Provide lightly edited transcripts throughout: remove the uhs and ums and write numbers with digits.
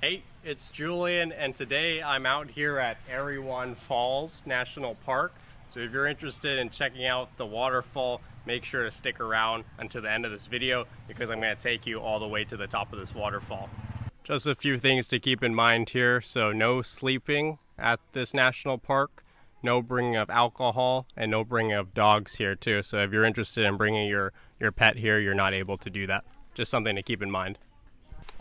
Hey, it's Julian, and today I'm out here at Erawan Falls National Park. So if you're interested in checking out the waterfall, make sure to stick around until the end of this video because I'm going to take you all the way to the top of this waterfall. Just a few things to keep in mind here. So no sleeping at this national park, no bringing of alcohol, and no bringing of dogs here too. So if you're interested in bringing your pet here, you're not able to do that. Just something to keep in mind.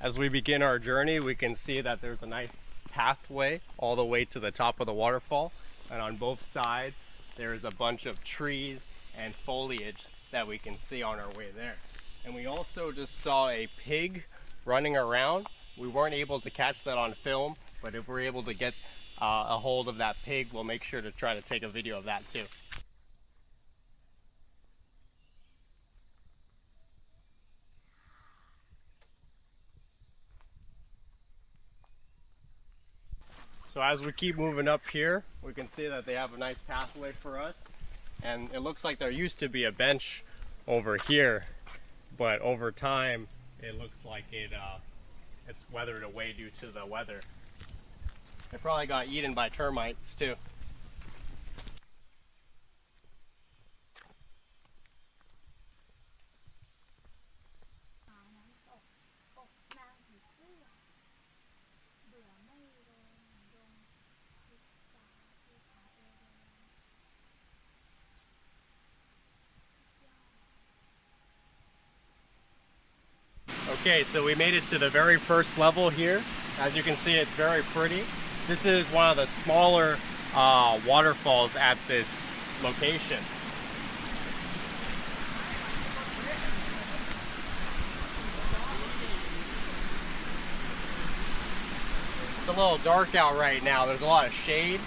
As we begin our journey, we can see that there's a nice pathway all the way to the top of the waterfall. And on both sides, there's a bunch of trees and foliage that we can see on our way there. And we also just saw a pig running around. We weren't able to catch that on film, but if we're able to get a hold of that pig, we'll make sure to try to take a video of that too. So as we keep moving up here, we can see that they have a nice pathway for us. And it looks like there used to be a bench over here, but over time, it looks like it's weathered away due to the weather. It probably got eaten by termites too. Okay, so we made it to the very first level here. As you can see, it's very pretty. This is one of the smaller waterfalls at this location. It's a little dark out right now. There's a lot of shade.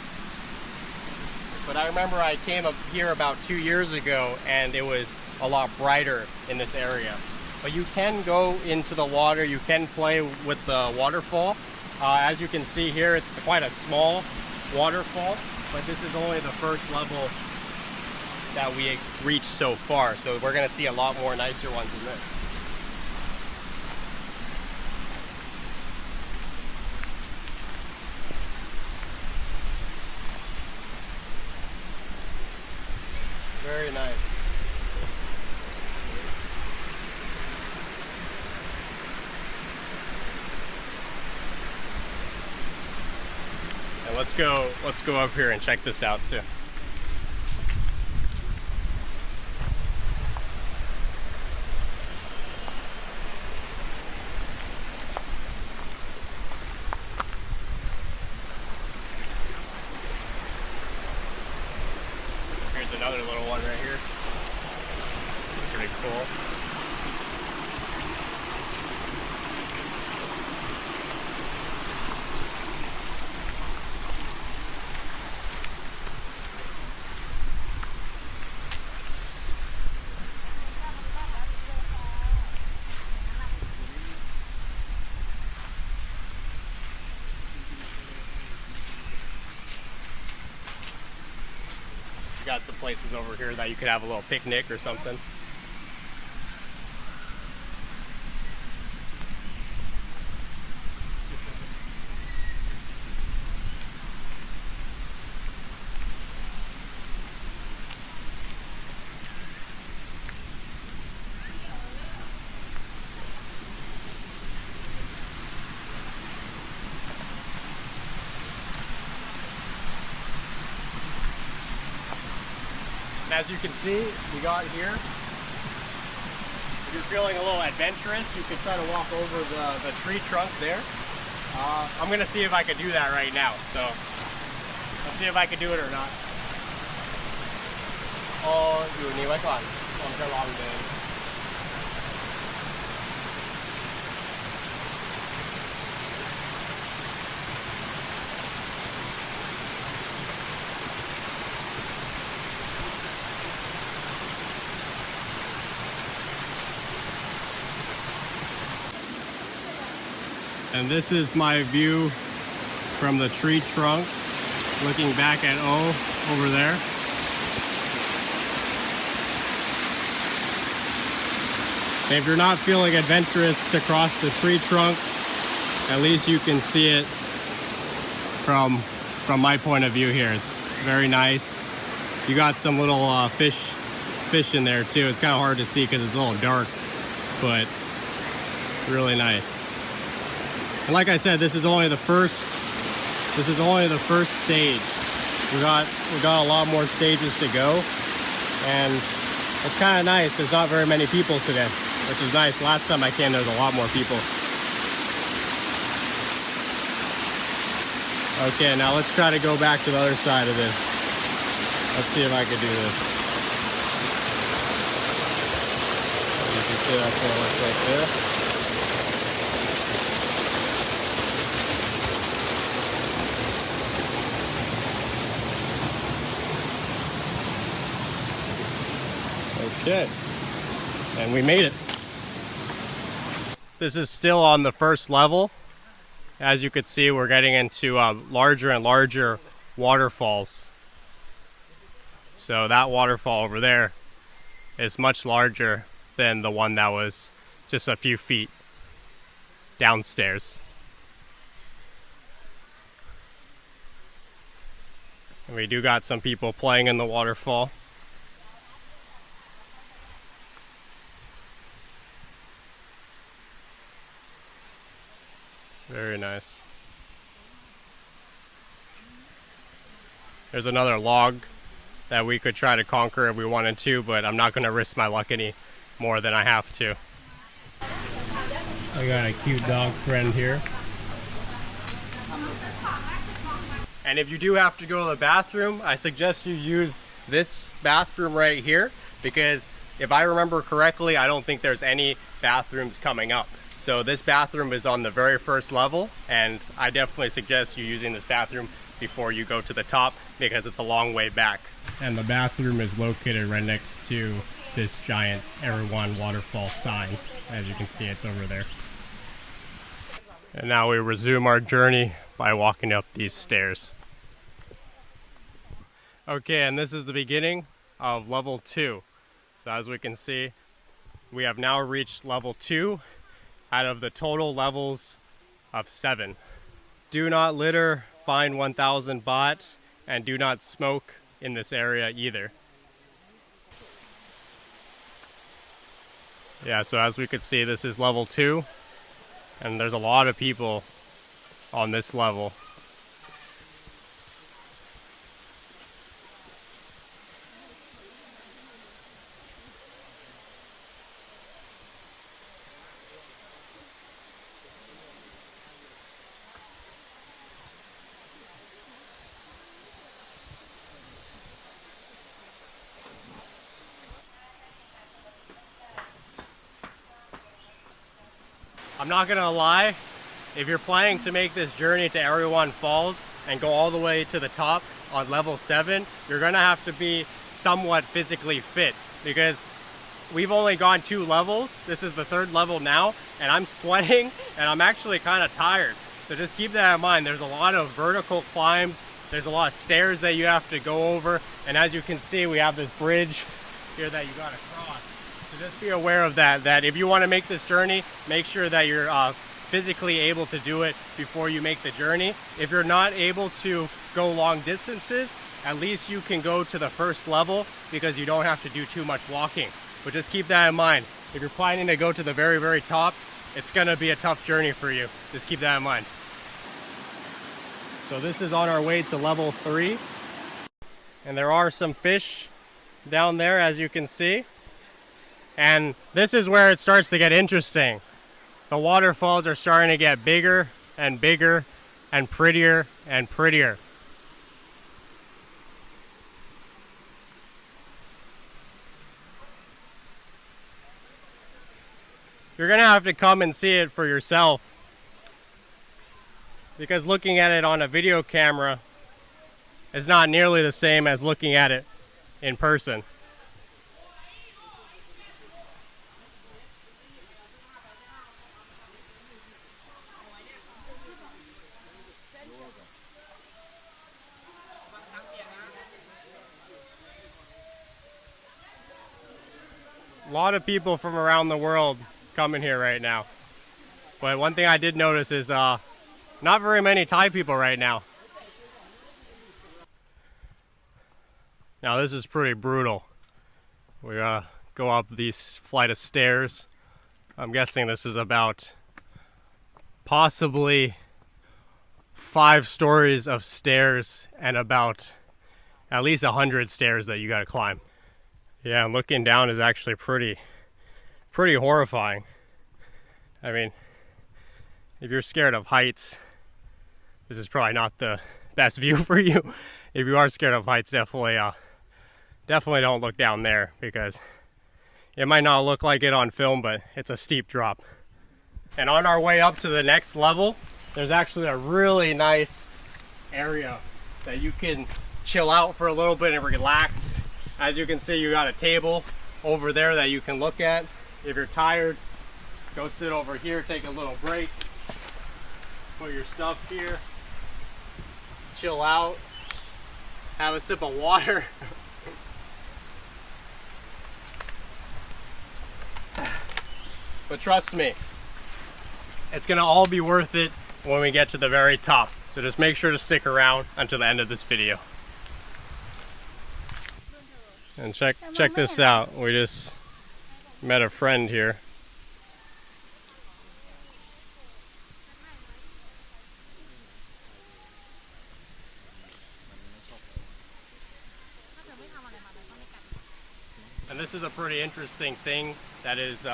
But I remember I came up here about 2 years ago and it was a lot brighter in this area. But you can go into the water, you can play with the waterfall. As you can see here, it's quite a small waterfall, but this is only the first level that we reached so far. So we're gonna see a lot more nicer ones than this. Very nice. And let's go up here and check this out too. Here's another little one right here. Pretty cool. Got some places over here that you could have a little picnic or something. As you can see, we got here. If you're feeling a little adventurous, you can try to walk over the tree trunk there. I'm gonna see if I can do that right now. So let's see if I can do it or not. อยู่นี้ไว้ก่อนผมจะลองเดิน And this is my view from the tree trunk, looking back at O over there. And if you're not feeling adventurous to cross the tree trunk, At least you can see it from my point of view here. It's very nice. You got some little fish in there too. It's kind of hard to see because it's a little dark, but really nice. And like I said, this is only the first stage. We got a lot more stages to go, and it's kind of nice. There's not very many people today, which is nice. Last time I came, there was a lot more people. Okay, now let's try to go back to the other side of this. Let's see if I can do this. You can see that's what it looks like there. Okay, and we made it. This is still on the first level. As you can see, we're getting into larger and larger waterfalls. So that waterfall over there is much larger than the one that was just a few feet downstairs. And we do got some people playing in the waterfall. Very nice. There's another log that we could try to conquer if we wanted to, but I'm not going to risk my luck any more than I have to. I got a cute dog friend here. And if you do have to go to the bathroom, I suggest you use this bathroom right here, because if I remember correctly, I don't think there's any bathrooms coming up. So this bathroom is on the very first level, and I definitely suggest you using this bathroom before you go to the top, because it's a long way back. And the bathroom is located right next to this giant Erawan waterfall sign. As you can see, it's over there. And now we resume our journey by walking up these stairs. Okay, and this is the beginning of level 2. So as we can see, we have now reached level 2 out of the total levels of 7. Do not litter, fine 1,000 baht, and do not smoke in this area either. Yeah, so as we could see, this is level 2, and there's a lot of people on this level. I'm not gonna lie, if you're planning to make this journey to Erawan Falls and go all the way to the top on level 7, you're gonna have to be somewhat physically fit, because we've only gone 2 levels. This is the 3rd level now, and I'm sweating and I'm actually kind of tired. So just keep that in mind. There's a lot of vertical climbs, there's a lot of stairs that you have to go over, and as you can see, we have this bridge here that you gotta cross. So just be aware of that if you want to make this journey, make sure that you're physically able to do it before you make the journey. If you're not able to go long distances, at least you can go to the first level, because you don't have to do too much walking. But just keep that in mind. If you're planning to go to the very, very top, it's going to be a tough journey for you. Just keep that in mind. So this is on our way to level 3. And there are some fish down there, as you can see. And this is where it starts to get interesting. The waterfalls are starting to get bigger and bigger and prettier and prettier. You're gonna have to come and see it for yourself, because looking at it on a video camera is not nearly the same as looking at it in person. A lot of people from around the world coming here right now. But one thing I did notice is not very many Thai people right now. Now this is pretty brutal. We gotta go up these flight of stairs. I'm guessing this is about possibly 5 stories of stairs and about at least 100 stairs that you gotta climb. Yeah, and looking down is actually pretty horrifying. I mean, if you're scared of heights, this is probably not the best view for you. If you are scared of heights, definitely don't look down there, because it might not look like it on film, but it's a steep drop. And on our way up to the next level, there's actually a really nice area that you can chill out for a little bit and relax. As you can see, you got a table over there that you can look at. If you're tired, go sit over here, take a little break, put your stuff here, chill out, have a sip of water. But trust me, it's gonna all be worth it when we get to the very top. So just make sure to stick around until the end of this video. And check this out. We just met a friend here. And this is a pretty interesting thing that is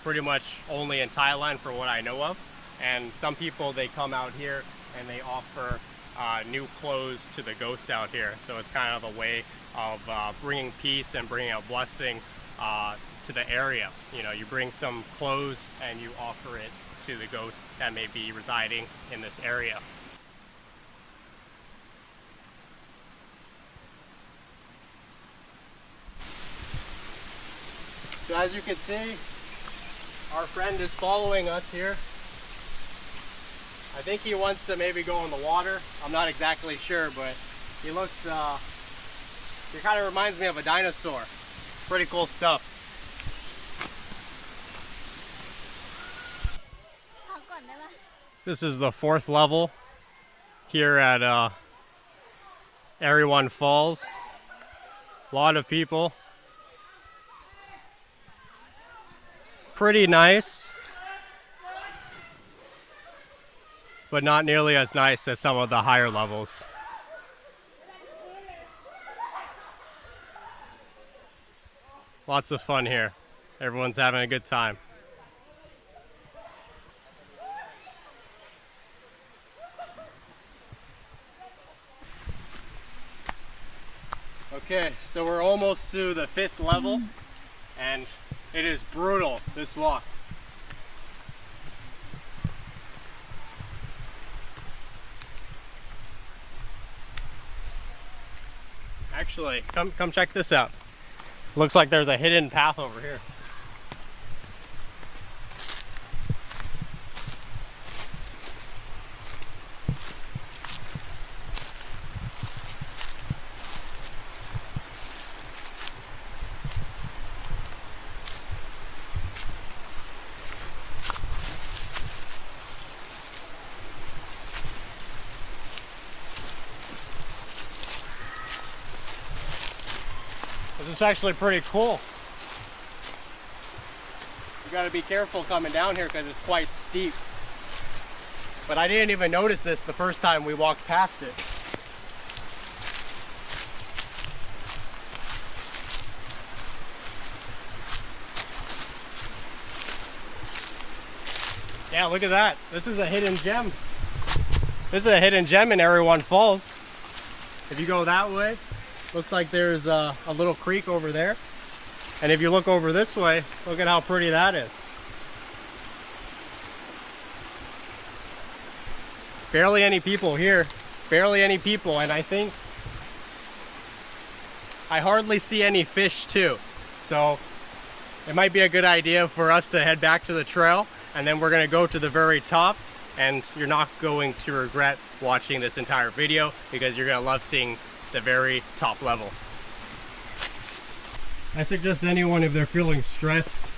pretty much only in Thailand for what I know of. And some people, they come out here and they offer new clothes to the ghosts out here. So it's kind of a way of bringing peace and bringing a blessing to the area. You know, you bring some clothes and you offer it to the ghosts that may be residing in this area. So as you can see, our friend is following us here. I think he wants to maybe go in the water. I'm not exactly sure, but he looks, he kind of reminds me of a dinosaur. Pretty cool stuff. This is the 4th level here at Erawan Falls. A lot of people. Pretty nice, but not nearly as nice as some of the higher levels. Lots of fun here. Everyone's having a good time. Okay, so we're almost to the 5th level, and it is brutal, this walk. Actually, come check this out. Looks like there's a hidden path over here. This is actually pretty cool. You gotta be careful coming down here because it's quite steep. But I didn't even notice this the first time we walked past it. Yeah, look at that. This is a hidden gem. This is a hidden gem in Erawan Falls. If you go that way, looks like there's a little creek over there. And if you look over this way, look at how pretty that is. Barely any people here. Barely any people. And I think I hardly see any fish too. So it might be a good idea for us to head back to the trail, and then we're going to go to the very top, and you're not going to regret watching this entire video because you're going to love seeing the very top level. I suggest anyone, if they're feeling stressed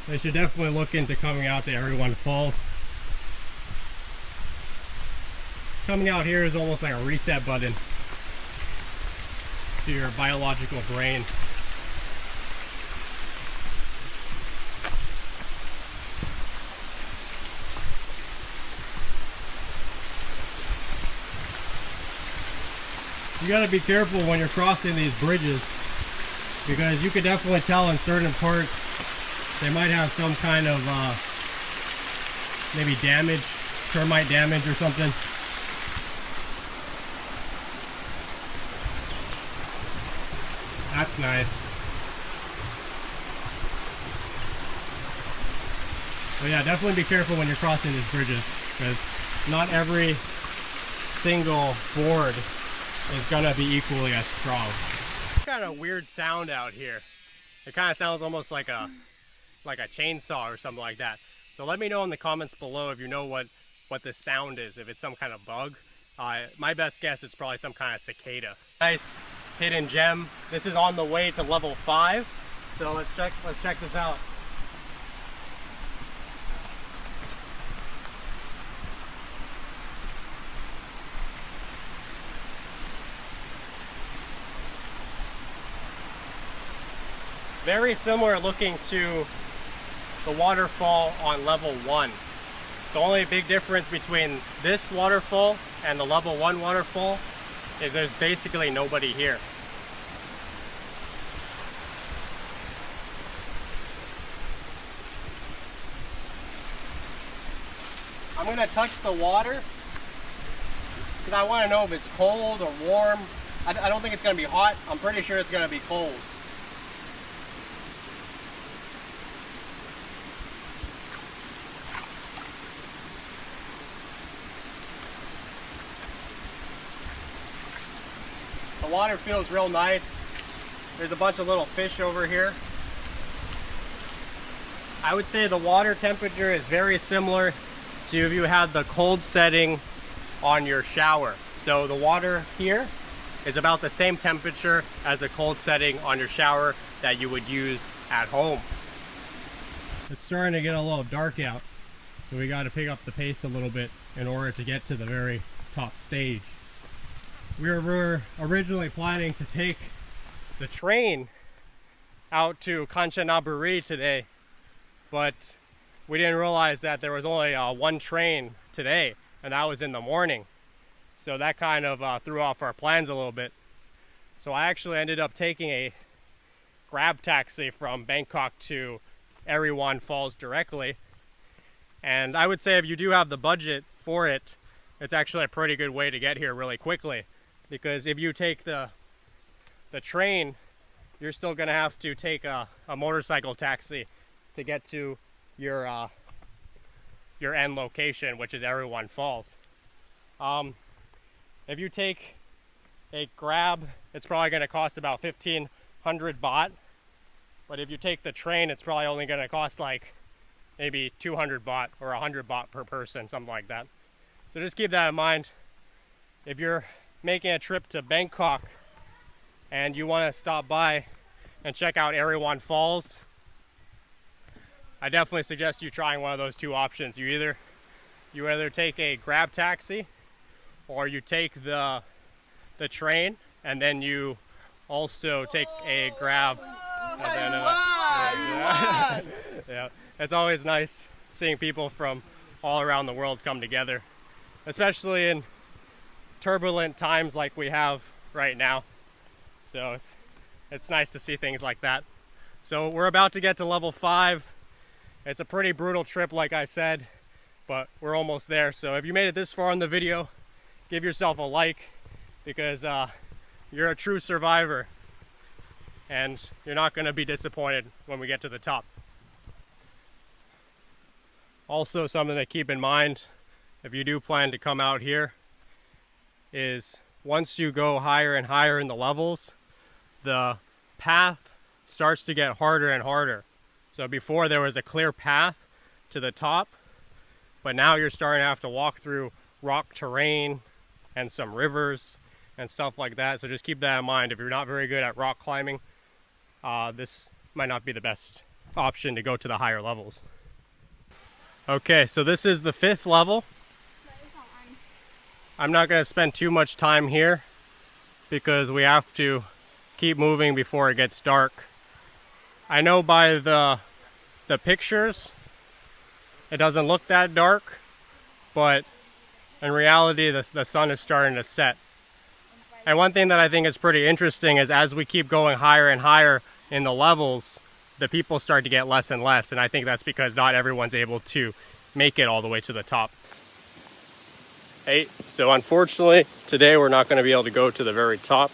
they should definitely look into coming out to Erawan Falls. Coming out here is almost like a reset button to your biological brain. You gotta be careful when you're crossing these bridges, because you could definitely tell in certain parts they might have some kind of maybe damage, termite damage or something. That's nice. But yeah, definitely be careful when you're crossing these bridges, because not every single board is gonna be equally as strong. Kind of weird sound out here. It kind of sounds almost like a chainsaw or something like that. So let me know in the comments below if you know what this sound is, if it's some kind of bug. My best guess it's probably some kind of cicada. Nice hidden gem. This is on the way to level 5. So let's check this out. Very similar looking to the waterfall on level 1. The only big difference between this waterfall and the level 1 waterfall is there's basically nobody here. I'm gonna touch the water because I want to know if it's cold or warm. I don't think it's gonna be hot. I'm pretty sure it's gonna be cold. The water feels real nice. There's a bunch of little fish over here. I would say the water temperature is very similar to if you had the cold setting on your shower. So the water here is about the same temperature as the cold setting on your shower that you would use at home. It's starting to get a little dark out, so we got to pick up the pace a little bit in order to get to the very top stage. We were originally planning to take the train out to Kanchanaburi today, but we didn't realize that there was only one train today, and that was in the morning. So that kind of threw off our plans a little bit. So I actually ended up taking a grab taxi from Bangkok to Erawan Falls directly. And I would say if you do have the budget for it, it's actually a pretty good way to get here really quickly. Because if you take the train, you're still going to have to take a motorcycle taxi to get to your end location, which is Erawan Falls. If you take a grab, it's probably going to cost about 1,500 baht. But if you take the train, it's probably only going to cost like maybe 200 baht or 100 baht per person, something like that. So just keep that in mind. If you're making a trip to Bangkok and you want to stop by and check out Erawan Falls, I definitely suggest you trying one of those two options. You either take a grab taxi or you take the train, and then you also take a grab. And then, yeah, it's always nice seeing people from all around the world come together, especially in turbulent times like we have right now. So it's nice to see things like that. So we're about to get to level 5. It's a pretty brutal trip, like I said, but we're almost there. So if you made it this far in the video, give yourself a like, because you're a true survivor and you're not going to be disappointed when we get to the top. Also, something to keep in mind if you do plan to come out here is once you go higher and higher in the levels, the path starts to get harder and harder. So before there was a clear path to the top, but now you're starting to have to walk through rock terrain and some rivers and stuff like that. So just keep that in mind. If you're not very good at rock climbing, this might not be the best option to go to the higher levels. Okay, so this is the 5th level. I'm not going to spend too much time here because we have to keep moving before it gets dark. I know by the pictures it doesn't look that dark, but in reality the sun is starting to set. And one thing that I think is pretty interesting is as we keep going higher and higher in the levels, the people start to get less and less, and I think that's because not everyone's able to make it all the way to the top. Hey, so unfortunately today we're not going to be able to go to the very top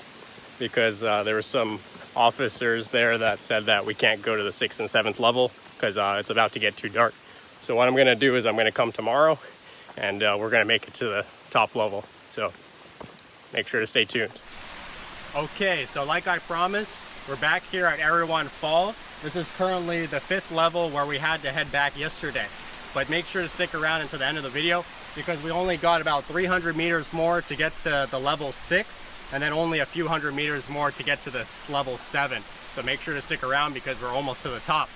because there were some officers there that said that we can't go to the 6th and 7th level because it's about to get too dark. So what I'm going to do is I'm going to come tomorrow and we're going to make it to the top level. So make sure to stay tuned. Okay, so like I promised, we're back here at Erawan Falls. This is currently the 5th level where we had to head back yesterday. But make sure to stick around until the end of the video because we only got about 300 meters more to get to the level 6 and then only a few hundred meters more to get to this level 7. So make sure to stick around because we're almost to the top.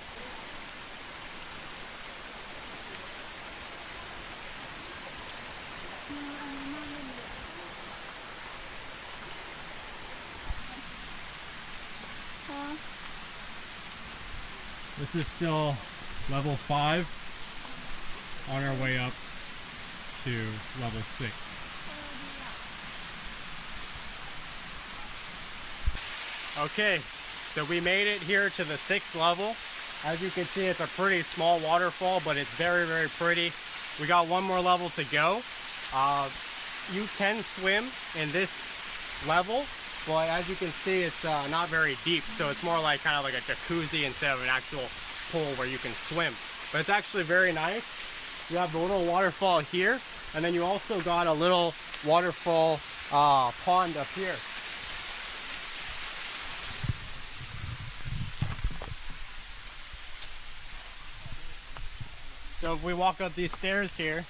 This is still level 5 on our way up to level 6. Okay, so we made it here to the 6th level. As you can see, it's a pretty small waterfall, but it's very, very pretty. We got one more level to go. You can swim in this level, but as you can see, it's not very deep, so it's more like kind of like a jacuzzi instead of an actual pool where you can swim. But it's actually very nice. You have the little waterfall here, and then you also got a little waterfall pond up here. So if we walk up these stairs here,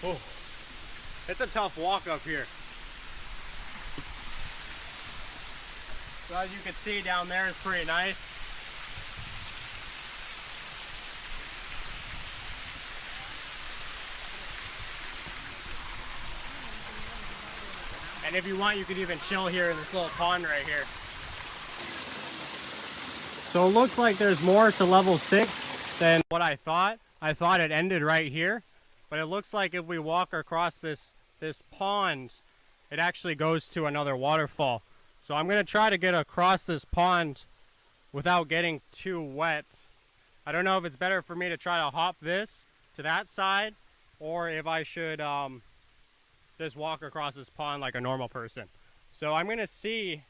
oh, it's a tough walk up here. So as you can see down there, it's pretty nice. And if you want, you could even chill here in this little pond right here. So it looks like there's more to level 6 than what I thought. I thought it ended right here, but it looks like if we walk across this pond, it actually goes to another waterfall. So I'm going to try to get across this pond without getting too wet. I don't know if it's better for me to try to hop this to that side or if I should just walk across this pond like a normal person. So I'm going to see.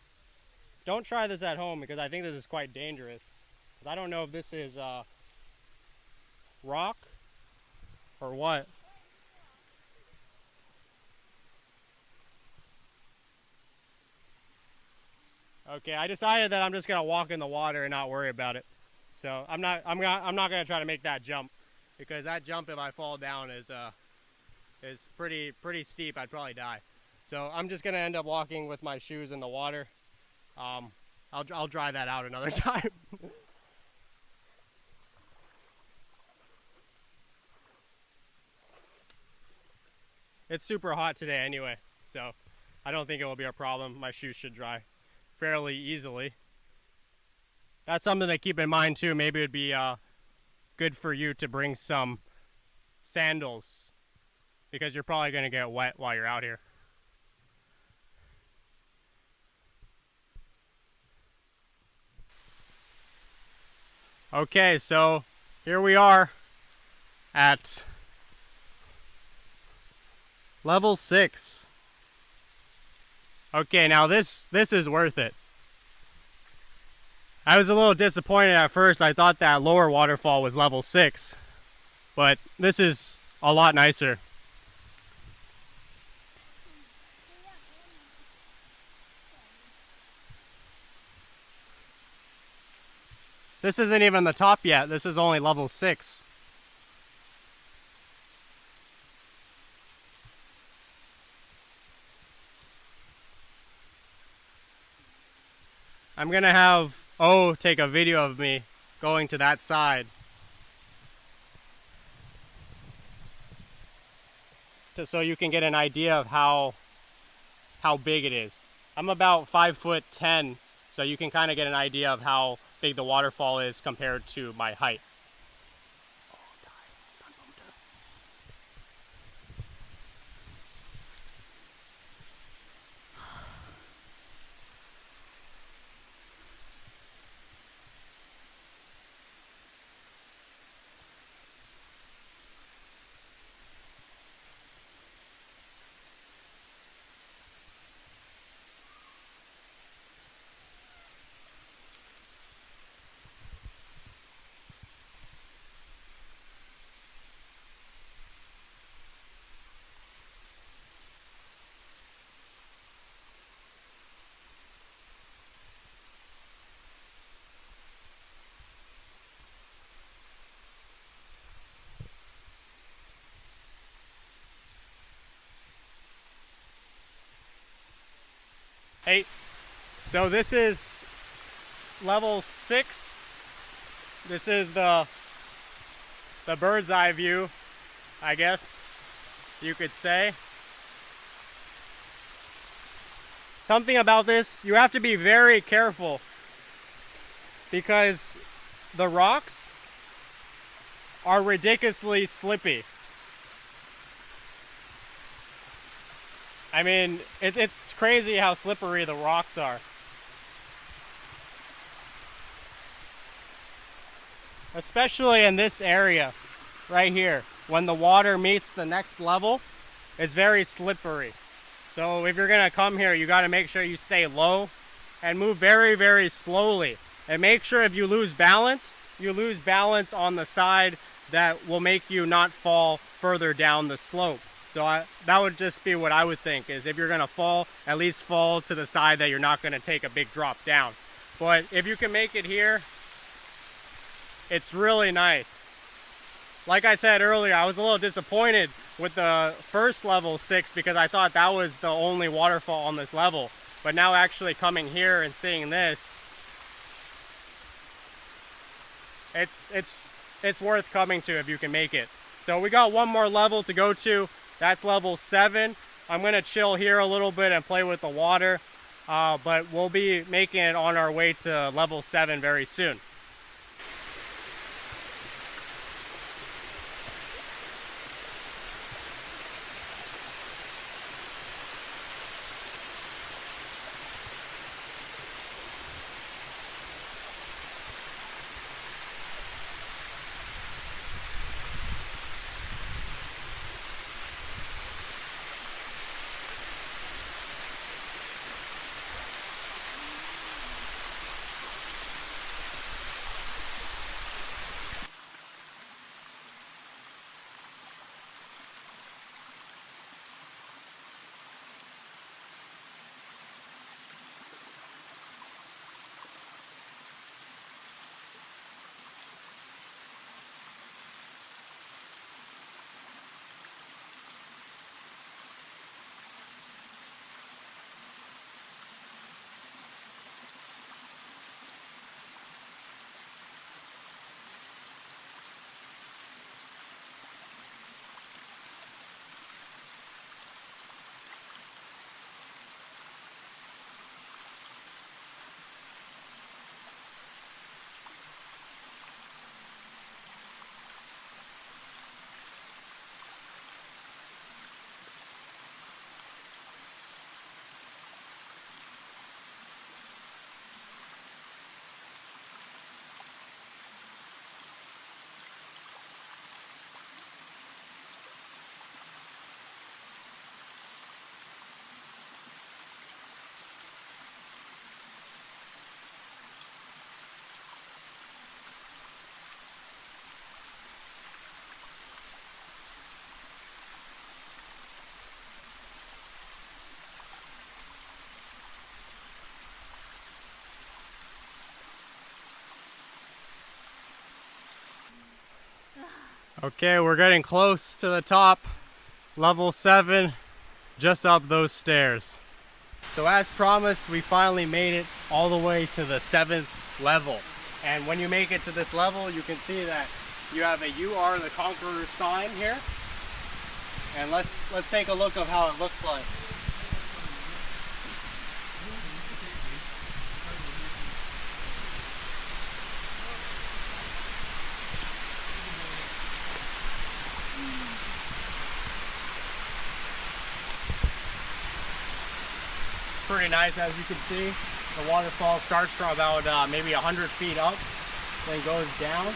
Don't try this at home because I think this is quite dangerous. Because I don't know if this is rock or what. Okay, I decided that I'm just gonna walk in the water and not worry about it. So I'm not gonna try to make that jump because that jump, if I fall down, is pretty steep. I'd probably die. So I'm just gonna end up walking with my shoes in the water. I'll dry that out another time. It's super hot today anyway, so I don't think it will be a problem. My shoes should dry fairly easily. That's something to keep in mind too. Maybe it'd be good for you to bring some sandals because you're probably going to get wet while you're out here. Okay, so here we are at level 6. Okay, now this is worth it. I was a little disappointed at first. I thought that lower waterfall was level 6, but this is a lot nicer. This isn't even the top yet. This is only level 6. I'm gonna have O take a video of me going to that side so you can get an idea of how big it is. I'm about 5'10", so you can kind of get an idea of how big the waterfall is compared to my height. Hey, so this is level 6. This is the bird's eye view, I guess you could say. Something about this, you have to be very careful because the rocks are ridiculously slippy. I mean, it's crazy how slippery the rocks are. Especially in this area right here. When the water meets the next level, it's very slippery. So if you're gonna come here, you gotta make sure you stay low and move very, very slowly. And make sure if you lose balance on the side that will make you not fall further down the slope. So that would just be what I would think, is if you're gonna fall, at least fall to the side that you're not gonna take a big drop down. But if you can make it here, it's really nice. Like I said earlier, I was a little disappointed with the first level 6 because I thought that was the only waterfall on this level. But now actually coming here and seeing this, it's worth coming to if you can make it. So we got one more level to go to. That's level 7. I'm gonna chill here a little bit and play with the water, but we'll be making it on our way to level 7 very soon. Okay, we're getting close to the top. Level 7, just up those stairs. So as promised, we finally made it all the way to the 7th level. And when you make it to this level, you can see that you have a "You Are the Conqueror" sign here. And let's take a look of how it looks like. Pretty nice, as you can see. The waterfall starts from about maybe 100 feet up, then goes down.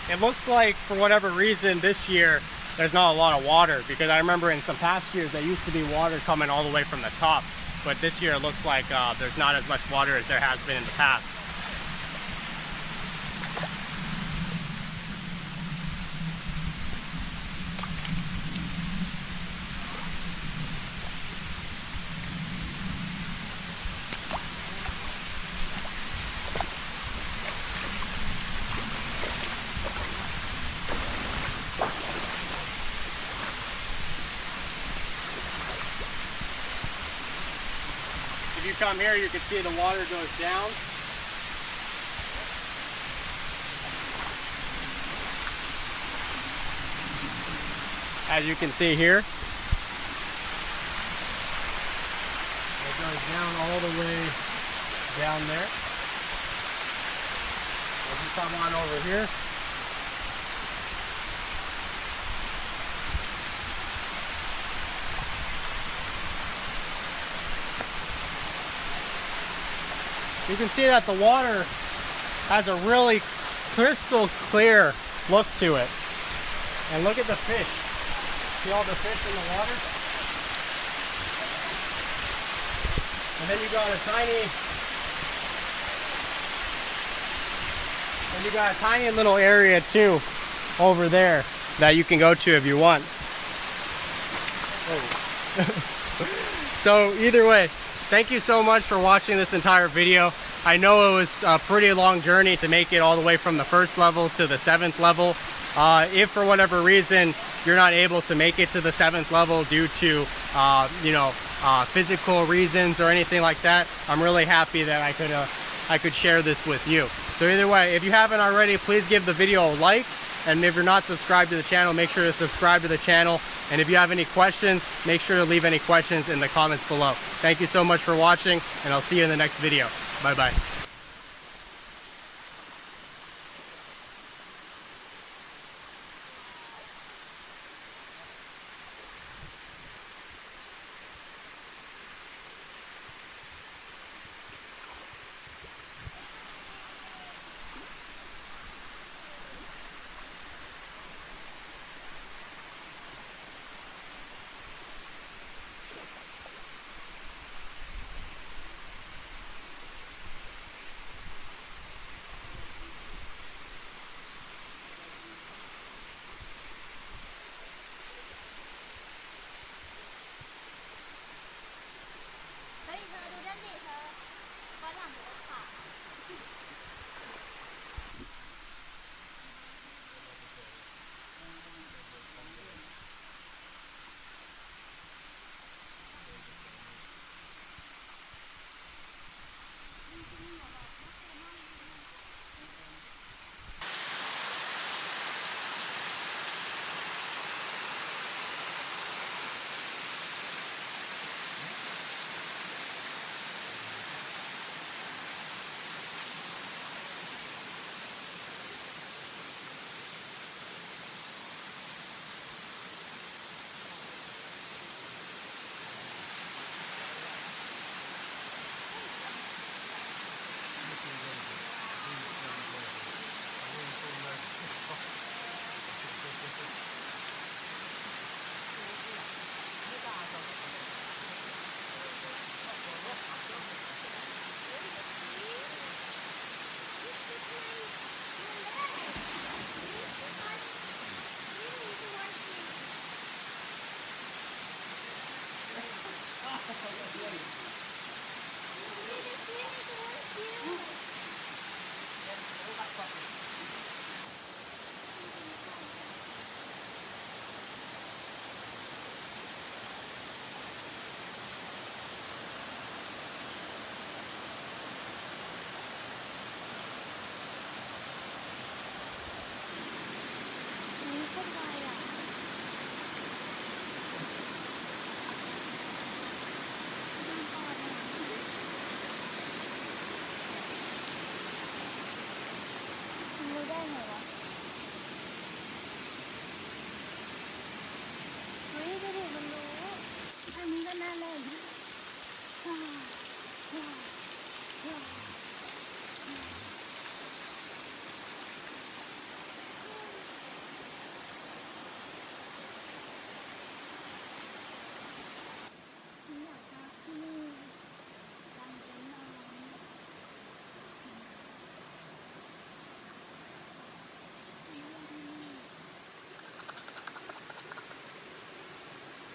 It looks like, for whatever reason, this year there's not a lot of water, because I remember in some past years there used to be water coming all the way from the top, but this year it looks like there's not as much water as there has been in the past. If you come here, you can see the water goes down. As you can see here, it goes down all the way down there. If you come on over here, you can see that the water has a really crystal clear look to it. And look at the fish. See all the fish in the water? And then you got a tiny little area too over there that you can go to if you want. So either way, thank you so much for watching this entire video. I know it was a pretty long journey to make it all the way from the 1st level to the 7th level. If for whatever reason you're not able to make it to the 7th level due to physical reasons or anything like that, I'm really happy that I could share this with you. So either way, if you haven't already, please give the video a like, and if you're not subscribed to the channel, make sure to subscribe to the channel. And if you have any questions, make sure to leave any questions in the comments below. Thank you so much for watching, and I'll see you in the next video. Bye bye.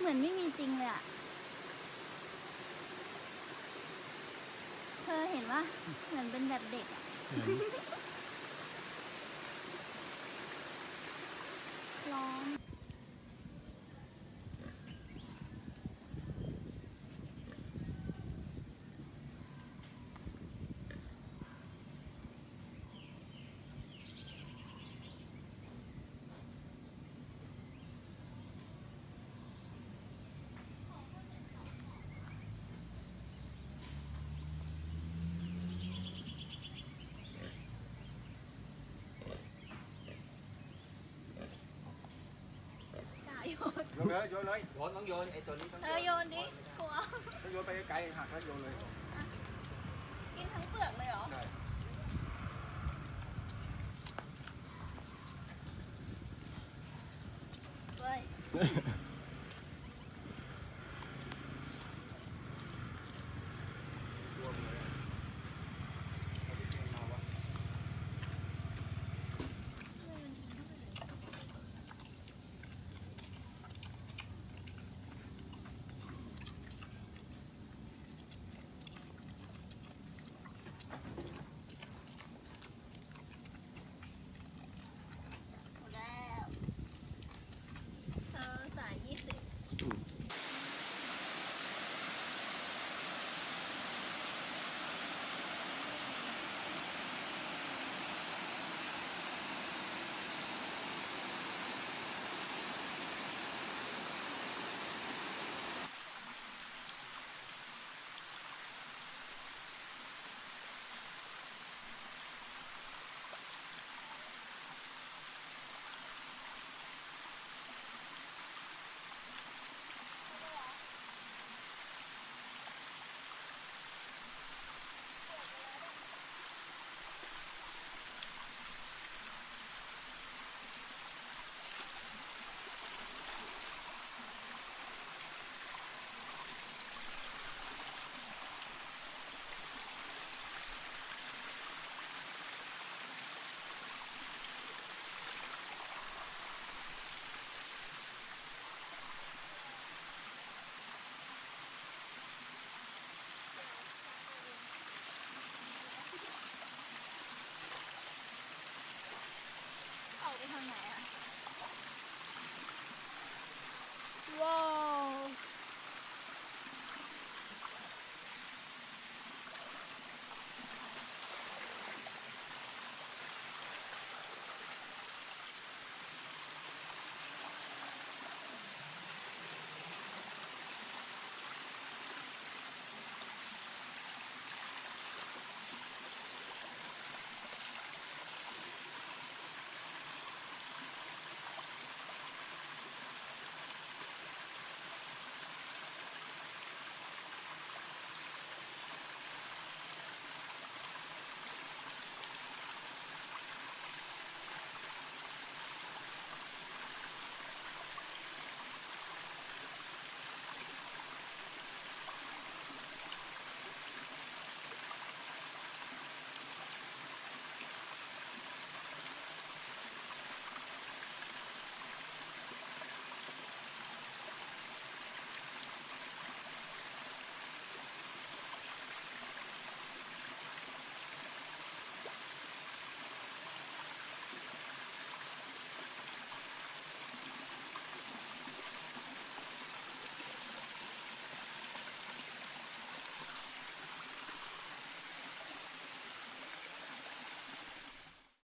มือนไม่มีจริงเลยอ่ะเธอเห็นว่าเหมือนเป็นแบบเด็กอ่ะร้อน โยน โยนเลยโยนเลยโยนต้องโยนไอ้ตัวนี้ต้อง โยนดิกลัว ต้องโยนไปไกลๆหักแล้วโยนเลย กินทั้งเปลือกเลยเหรอ ได้